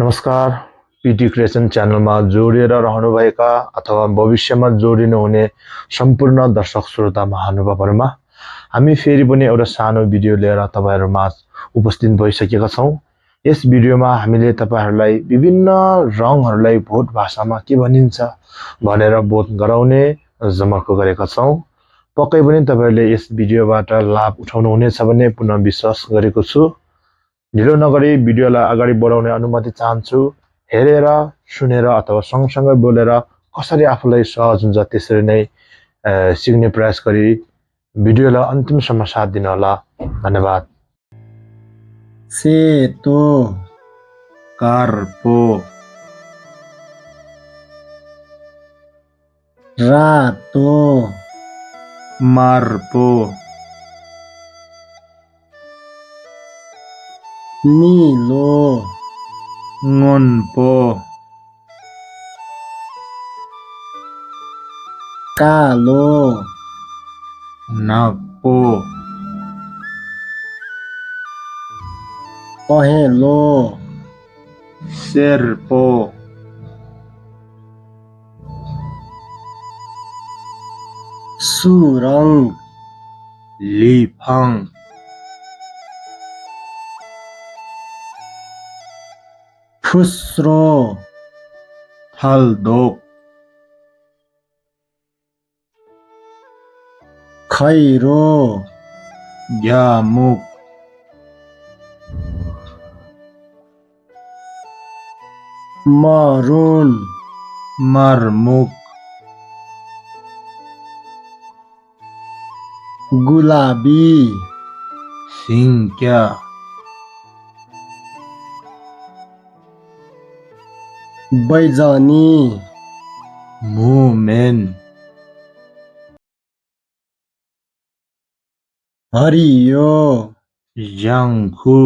नमस्कार। PT creation च्यानलमा जोडिएर रहनुभएका अथवा भविष्यमा जोडिनुहुने सम्पूर्ण दर्शक श्रोता महानुभावहरुमा हामी फेरि पनि एउटा सानो भिडियो लिएर तपाईहरुमा उपस्थित भइसकेका छौं। यस भिडियोमा हामीले तपाईहरुलाई विभिन्न रंगहरुलाई भोट भाषामा के भनिन्छ भनेर बोध गराउने जमर्को गरेका छौं। पक्कै पनि तपाईहरुले यस भिडियोबाट लाभ उठाउनु हुनेछ भन्ने पुनः विश्वास गरेको छु। ढिलो नगरी भिडियोलाई अगाडि बढाउने अनुमति चाहन्छु। हेरेर सुनेर अथवा सँगसँगै बोलेर कसरी आफूलाई सहज हुन्छ त्यसरी नै सिक्ने प्रयास गरी भिडियोलाई अन्तिमसम्म साथ दिन होला। धन्यवाद। सेतो कार्पो रातो मार्पो नीलो ngонपो कालो नागपो पहेँलो शेर्पो सुरङ लिफाङ फुस्रो थालदोक खैरो ग्यामुक मरुन मर्मुक गुलाबी सिंक्या बैजनी मुमेन हरियो याङ्खु